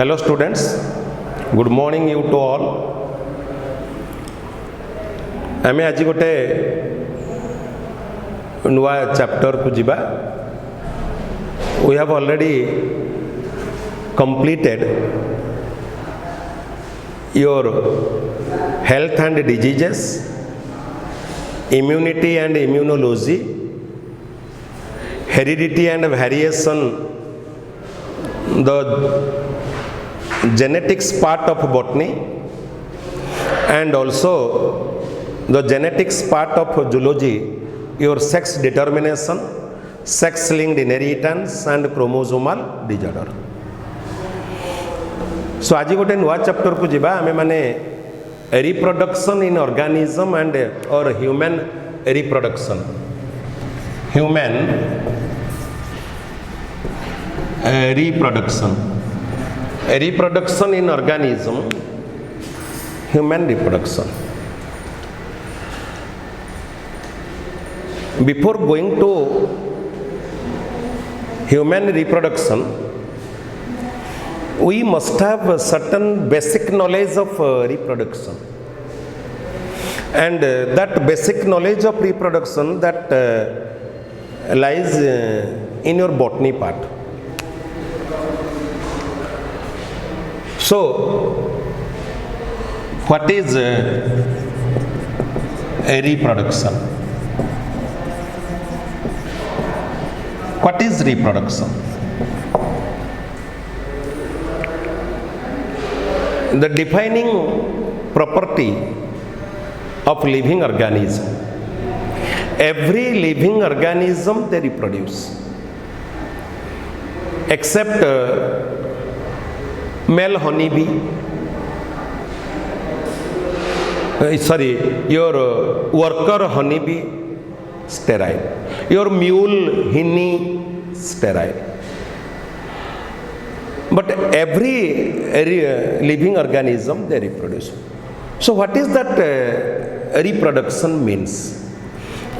Hello students, good morning you to all. आमे आज गोटे नुआ चैप्टर को जीवा. We have already completed your health and diseases, immunity and immunology, heredity and variation, the genetics part of botany, and also the genetics part of zoology, your sex determination, sex linked inheritance and chromosomal disorder. So आज गोटे नुआ chapter को जीवा आमे माने reproduction in organism and or human reproduction. Human reproduction. Reproduction in organism, human reproduction. Before going to human reproduction, we must have a certain basic knowledge of reproduction. And that basic knowledge of reproduction that lies in your botany part. So, what is a reproduction? What is reproduction? The defining property of living organism. Every living organism they reproduce, except male honeybee, your worker honeybee, sterile. Your mule hinny, sterile. But every living organism they reproduce. So what is that reproduction means?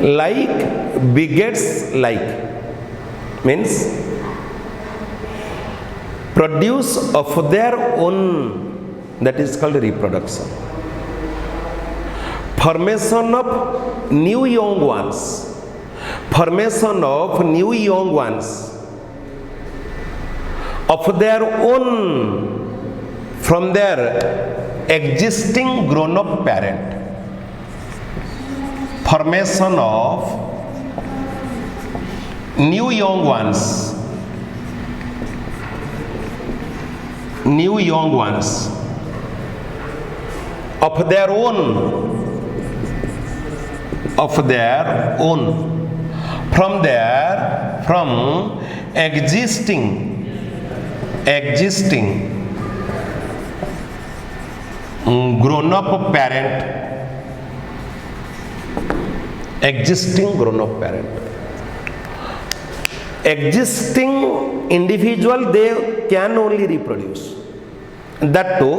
Like begets like, means produce of their own, that is called reproduction. Formation of new young ones. Formation of new young ones of their own from their existing grown-up parent. Formation of new young ones. New young ones of their own from existing grown up parent, existing individual they can only reproduce. That too,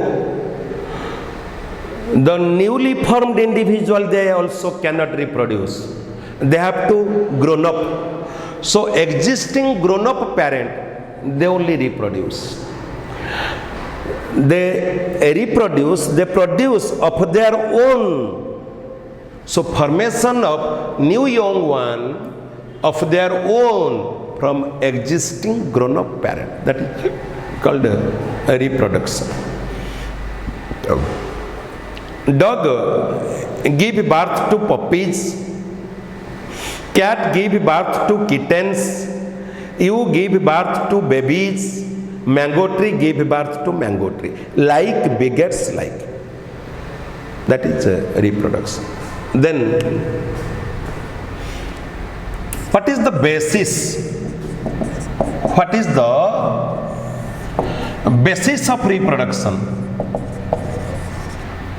the newly formed individual they also cannot reproduce. They have to grown up. So existing grown up parent they only reproduce. They produce of their own. So formation of new young one of their own from existing grown up parent, that is called reproduction. Dog give birth to puppies, cat give birth to kittens, you give birth to babies, mango tree give birth to mango tree. Like begets like, that is reproduction. Then what is the basis? What is the basis of reproduction?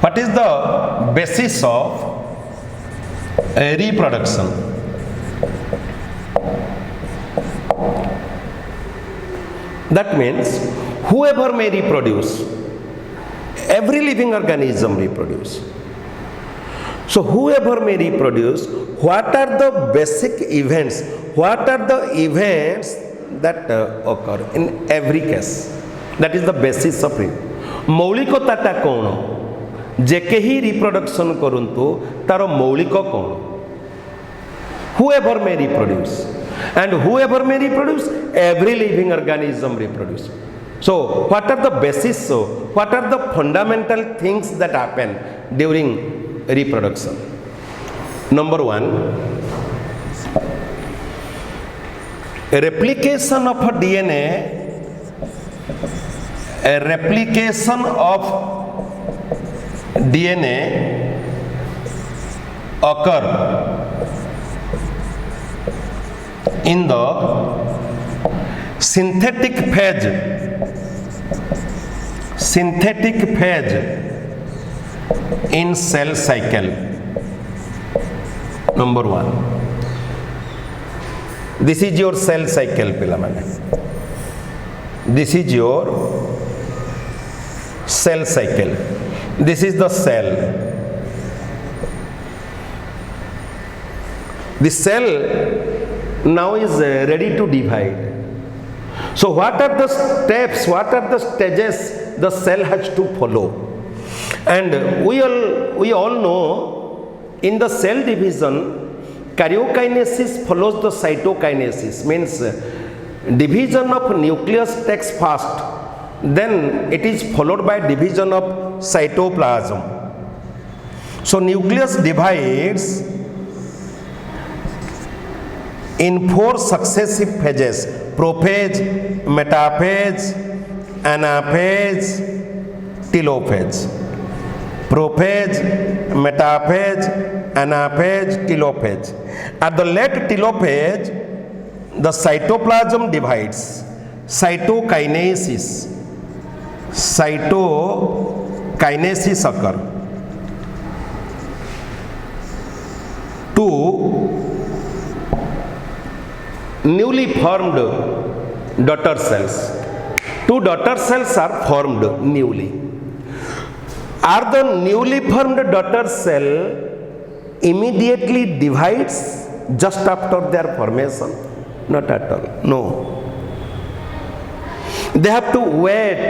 What is the basis of reproduction? That means whoever may reproduce, every living organism reproduce. So whoever may reproduce, what are the basic events? What are the events that occur in every case? That is the basis of मौलिकताटा कौन जे कहीं reproduction करंतु तार मौलिक कौन whoever may reproduce and whoever may reproduce every living organism reproduce. So what are the basis, so what are the fundamental things that happen during reproduction? Number one, a replication of a DNA, a replication of DNA occur in the synthetic phase in cell cycle. Number one, this is your cell cycle pilamane. This is your cell cycle. This is the cell. The cell now is ready to divide. So what are the steps, what are the stages the cell has to follow? And we all know in the cell division karyokinesis follows the cytokinesis, means division of nucleus takes first, then it is followed by division of cytoplasm. So nucleus divides in 4 successive phases: prophase, metaphase, anaphase, telophase. Prophase, metaphase, anaphase, telophase. At the late telophase, the cytoplasm divides. Cytokinesis occur. Two newly formed daughter cells. 2 daughter cells are formed newly. Are the newly formed daughter cell immediately divides just after their formation? Not at all. No. They have to wait.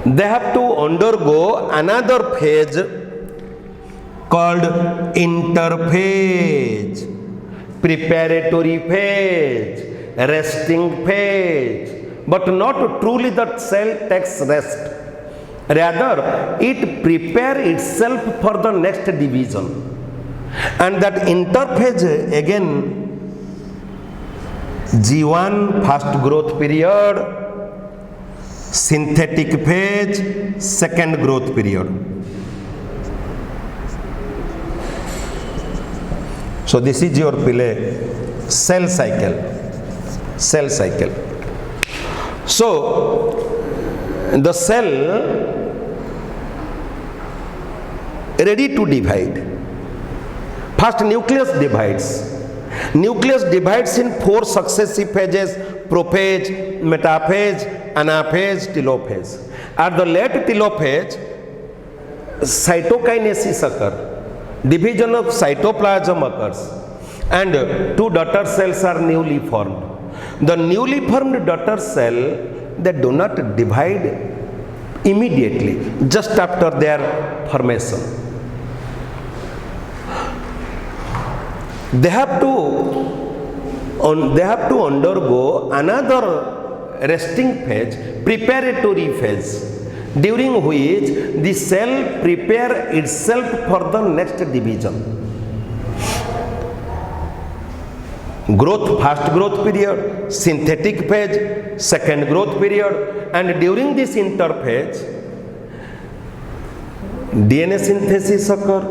They have to undergo another phase called interphase, preparatory phase, resting phase, but not truly that cell takes rest. Rather, it prepare itself for the next division. And that interphase again, G1 first growth period, synthetic phase second growth period. So this is your cell cycle. So the cell ready to divide. First nucleus divides. Nucleus divides in 4 successive phases: prophase, metaphase, anaphase, telophase. At the late telophase, cytokinesis occurs. Division of cytoplasm occurs, and 2 daughter cells are newly formed. The newly formed daughter cell, they do not divide immediately, just after their formation. They have to undergo another resting phase, preparatory phase, during which the cell prepare itself for the next division. Growth, first growth period, synthetic phase, second growth period, and during this interphase, DNA synthesis occur,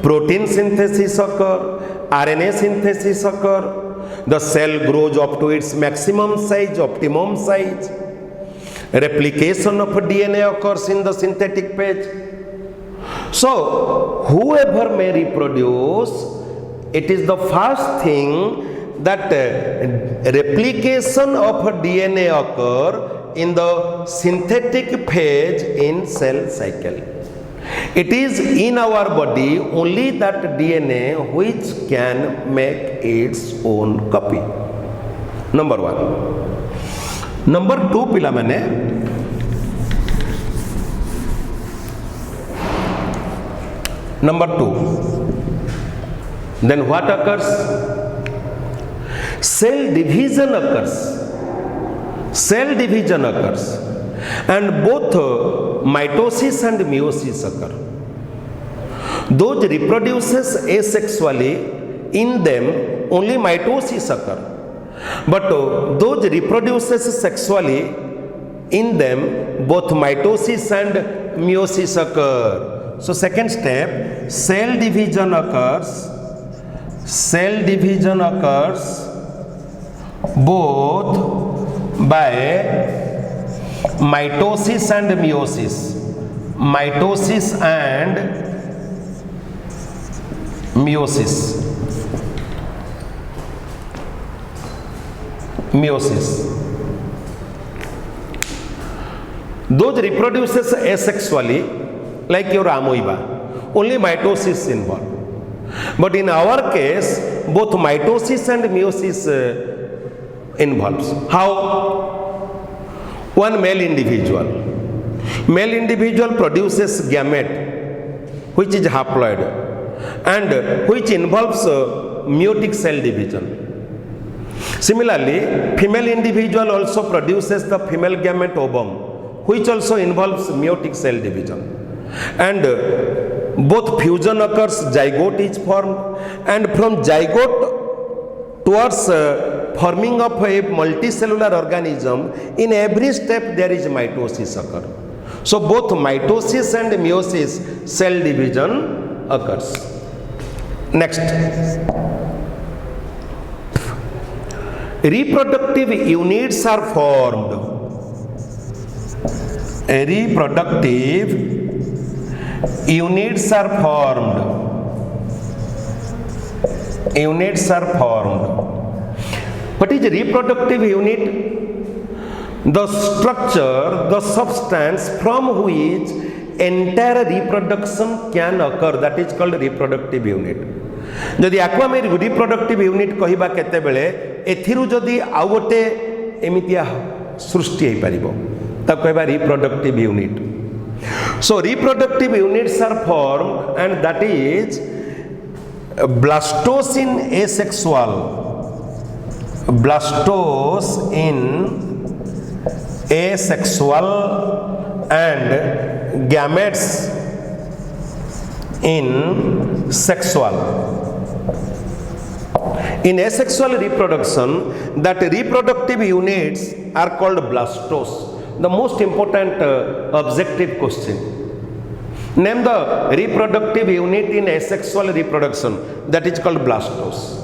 protein synthesis occur, RNA synthesis occur. The cell grows up to its maximum size, optimum size. Replication of DNA occurs in the synthetic phase. So whoever may reproduce, it is the first thing that replication of DNA occur in the synthetic phase in cell cycle. It is in our body only that DNA which can make its own copy. Number one. Number 2 पिला माने number 2, then what occurs? Cell division occurs. Cell division occurs, and both mitosis and meiosis occur. Those reproduces asexually, in them only mitosis occur, but those reproduces sexually, in them both mitosis and meiosis occur. So second step, cell division occurs. Cell division occurs both by mitosis and meiosis. Mitosis and meiosis. Meiosis. Those reproduces asexually, like your amoeba, only mitosis involved. But in our case, both mitosis and meiosis involves. How? One male individual produces gamete, which is haploid, and which involves meiotic cell division. Similarly, female individual also produces the female gamete ovum, which also involves meiotic cell division. And both fusion occurs, zygote is formed, and from zygote towards forming of a multicellular organism, in every step there is mitosis occur. So both mitosis and meiosis cell division occurs. Next, reproductive units are formed. Reproductive units are formed. Units are formed. What is reproductive unit? The structure, the substance from which entire reproduction can occur, that is called reproductive unit. जदि आको आम reproductive unit कहबा केते बेले एथिरु जदि आउ गोटे एमितिया सृष्टि हो पारिबो तब कहबा reproductive unit. So reproductive units are formed, and that is blastose in asexual, blastose in asexual, and gametes in sexual. In asexual reproduction, that reproductive units are called blastose. The most important objective question. Name the reproductive unit in asexual reproduction. That is called blastose.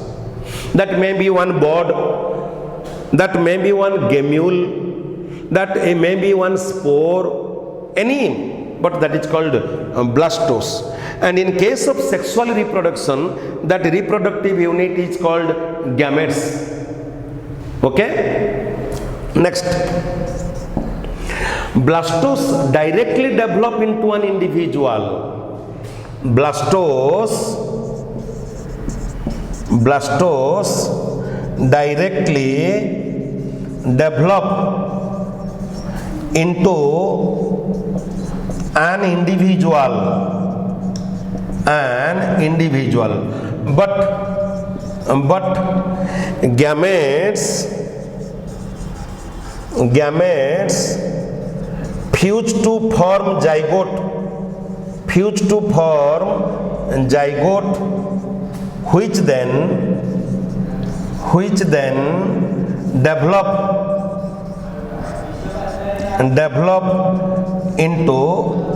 That may be one bud, that may be one gamule, that may be one spore, any, but that is called blastose. And in case of sexual reproduction, that reproductive unit is called gametes. Okay? Next. Blastose directly develop into an individual. Blastose directly develop into an individual. But gametes fuse to form zygote, which then develop into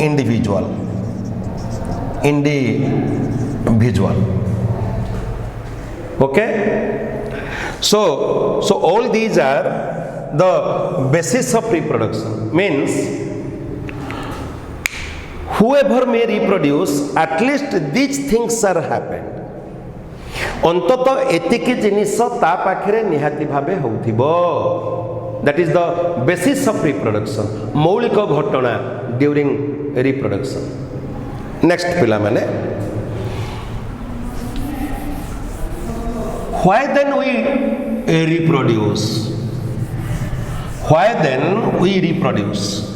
individual. Okay, so all these are the basis of reproduction. Means whoever may reproduce, at least these things are happened. अंतत एतिकी जिनिस ता पाखरे निहाती भाबे होउथिबो. That is the basis of reproduction, मौलिक घटना during reproduction. Next पिला माने, why then we reproduce? Why then we reproduce?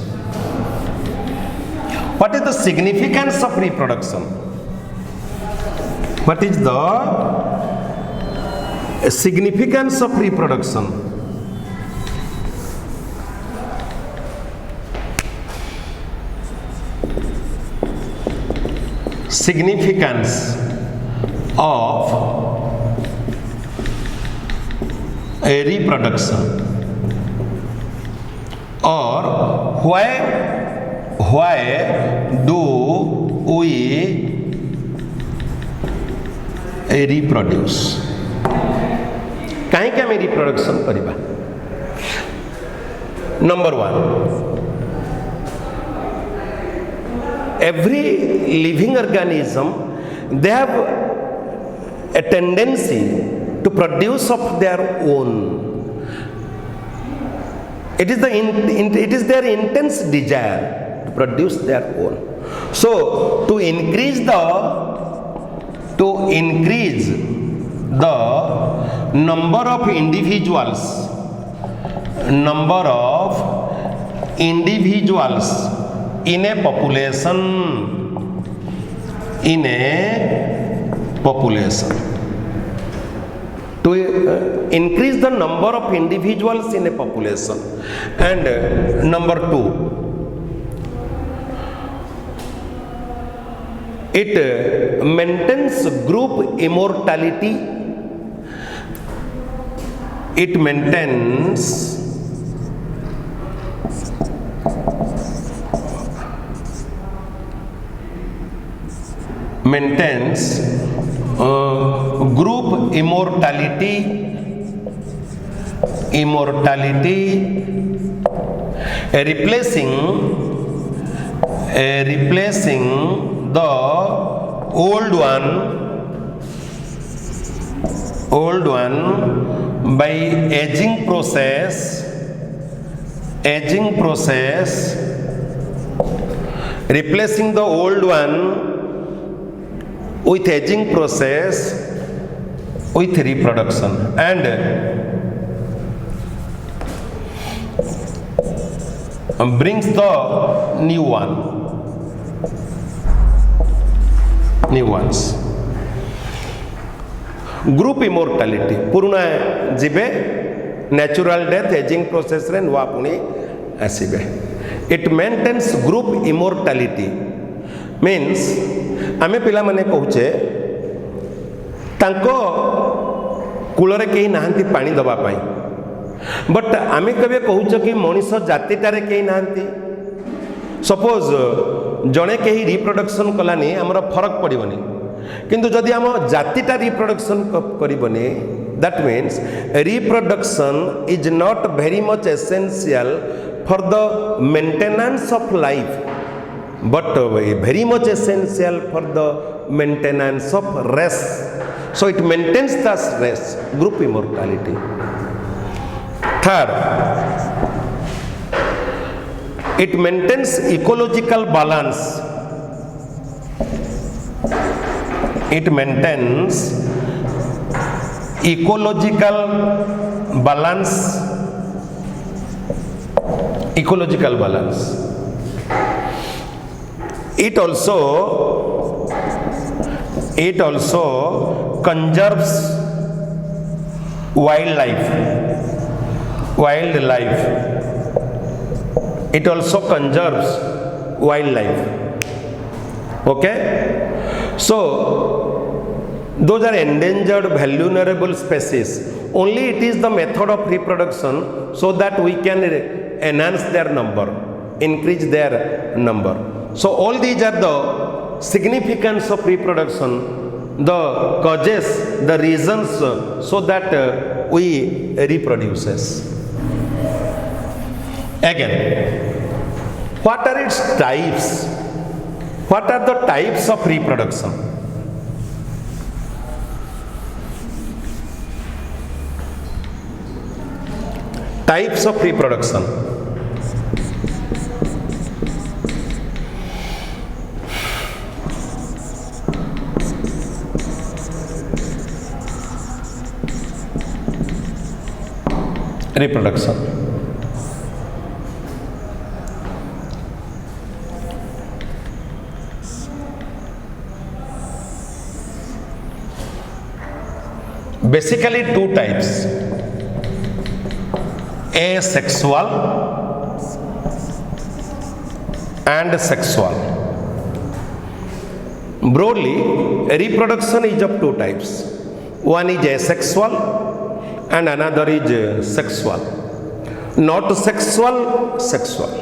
What is the significance of reproduction? What is the significance of reproduction? Significance of a reproduction, or why do we reproduce? कहीं क्या में reproduction करिबा? Number 1, every living organism, they have a tendency to produce of their own. It is their intense desire to produce their own. So to increase the number of individuals in a population, to increase the number of individuals in a population. And number 2, it maintains group immortality. It maintains group immortality, replacing the old one by aging process, replacing the old one with aging process with reproduction, and brings the new ones. Group immortality, पुरुना जीवे natural death aging process रे नुआ पुनी आसीबे. It maintains group immortality, means आमे पिला माने कहूचे तांको कूलरे कहीं नाहंती पानी दबा पाई, बट आमे कबे कहूचे कि मनीष जातिटारे कहीं नाहंती. सपोज जड़े कहीं रिप्रोडक्शन कलानी आमर फरक पड़ोनी, किंतु जदि आम जातिटा रिप्रोडक्शन करबनी, that means reproduction is not very much essential for the maintenance of life, but very much essential for the maintenance of race. So it maintains the race, group immortality. Third, it maintains ecological balance. It maintains ecological balance. It also conserves wildlife. It also conserves wildlife. Okay, so those are endangered vulnerable species. Only it is the method of reproduction so that we can enhance their number, increase their number. So all these are the significance of reproduction, the causes, the reasons so that we reproduces. Again, what are its types? What are the types of reproduction? Types of reproduction. basically two types: asexual and sexual. Broadly, reproduction is of two types. One is asexual and another is sexual. Not sexual, sexual.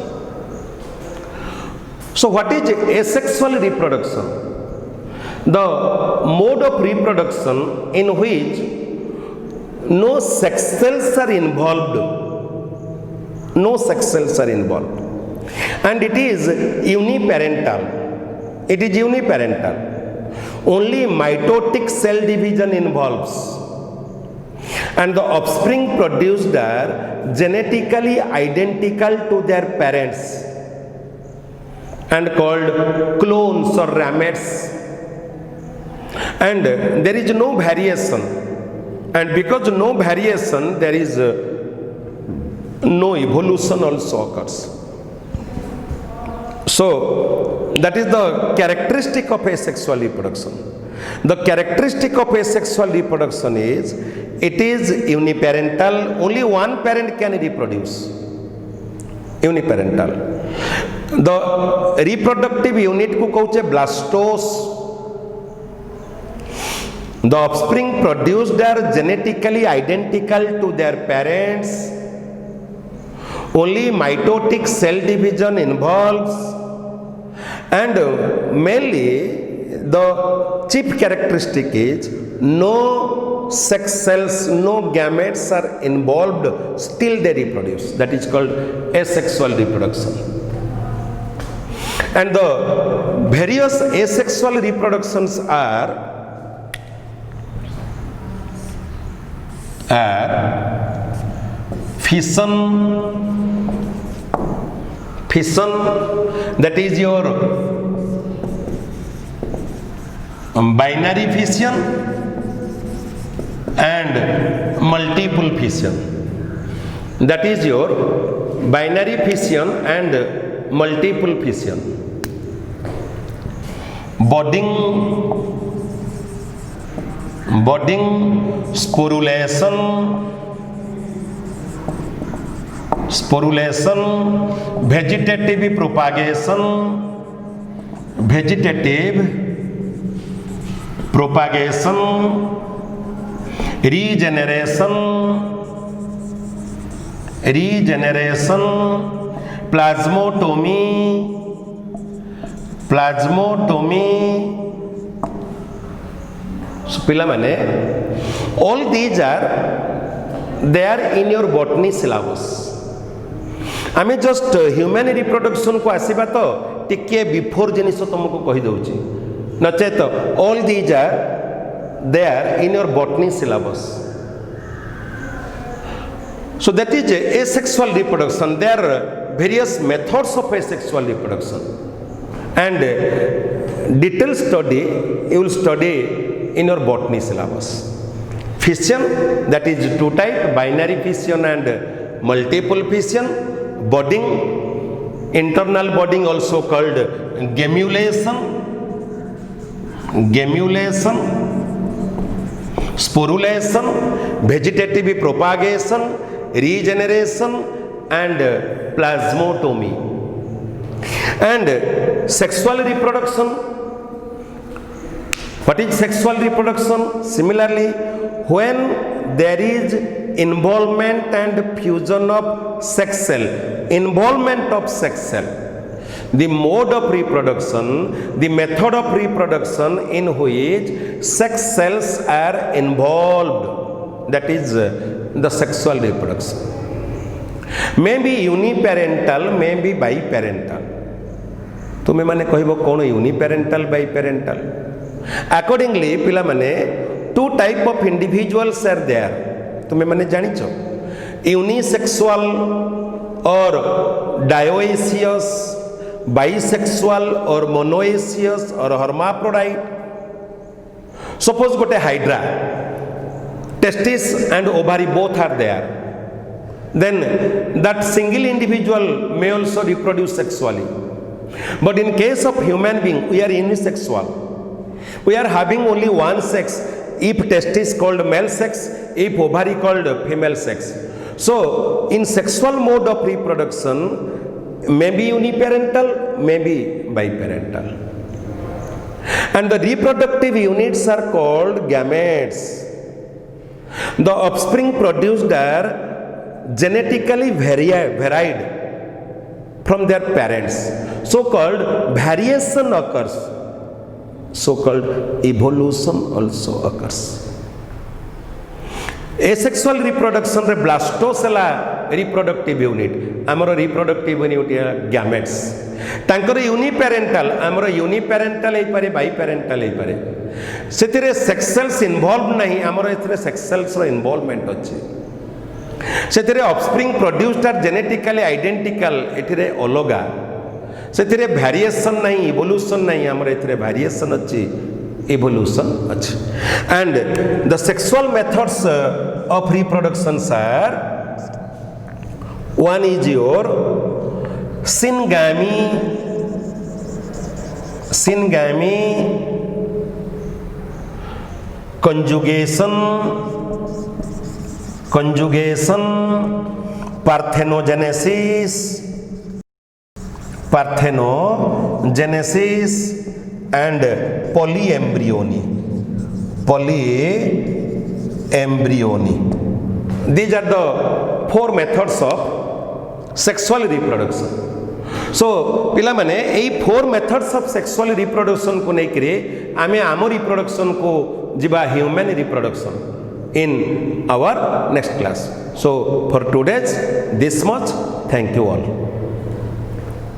So what is asexual reproduction? The mode of reproduction in which no sex cells are involved. No sex cells are involved. And it is uniparental. It is uniparental. Only mitotic cell division involves. And the offspring produced are genetically identical to their parents and called clones or ramettes. And there is no variation. And because no variation, there is no evolution also occurs. So that is the characteristic of asexual reproduction. The characteristic of asexual reproduction is it is uniparental. Only one parent can reproduce. Uniparental. The reproductive unit को कहते blastose. The offspring produced are genetically identical to their parents. Only mitotic cell division involves. And mainly the chief characteristic is no sex cells, no gametes are involved, still they reproduce. That is called asexual reproduction. And the various asexual reproductions are fission, that is your binary fission, and multiple fission. That is your binary fission and multiple fission. Budding, sporulation, vegetative propagation, regeneration, plasmotomy. So pila mane, all these are there in your botany syllabus. आमे just human reproduction को आसीबा तो टिके before जिनिस तुमको कहि दउची नचेत all these are there in your botany syllabus. So that is asexual reproduction. There are various methods of asexual reproduction, and detailed study you will study in your botany syllabus. Fission, that is two type, binary fission and multiple fission. Budding, internal budding also called gemulation, sporulation, vegetative propagation, regeneration and plasmotomy. And sexual reproduction. What is sexual reproduction? Similarly, when there is involvement and fusion of sex cell, the mode of reproduction, the method of reproduction in which sex cells are involved, that is the sexual reproduction. May be uniparental, may be biparental. तुमे माने कहबो कोन uniparental biparental? Accordingly, पिला माने two type of individuals are there. तुम्हें मैंने जानी छो unisexual और डायोएसियस, बाइसेक्सुअल और मोनोएसियस और हर्माफ्रोडाइट. सपोज गोटे hydra, testis and ovary both are there, then that single individual may also reproduce sexually. But in case of human being, we are unisexual. We are having only one sex. if testis called male sex, if ovary called female sex. So in sexual mode of reproduction, may be uniparental, may be biparental, and the reproductive units are called gametes. The offspring produced are genetically varied from their parents, so called variation occurs, so called evolution also occurs. Asexual reproduction रे ब्लास्टोस है reproductive unit, आमर reproductive unit gametes, तांकर यूनिपेरेंटाल आमर यूनिपेरेंटाल हो पारे, बाइपेरेंटाल हो पारे, से सेक्स सेल्स इन्वॉल्व नहीं, आमर एथिरे सेक्स सेल्स रो इन्वॉल्वमेंट अच्छे, से offspring produced are genetically identical, एथिरे अलगा, से वेरिएशन नहीं, इवोल्यूशन नहीं, आमर एथिरे वेरिएशन अच्छी, evolution अच्छी. And the sexual methods of reproduction are, one is your syngamy, conjugation, parthenogenesis and polyembryony. These are the four methods of sexual reproduction. So पिला माने यही four methods of sexual reproduction को नहीं करे आमे आम रिप्रोडक्शन को जीवा human reproduction in our next class. So for today's this much. Thank you all.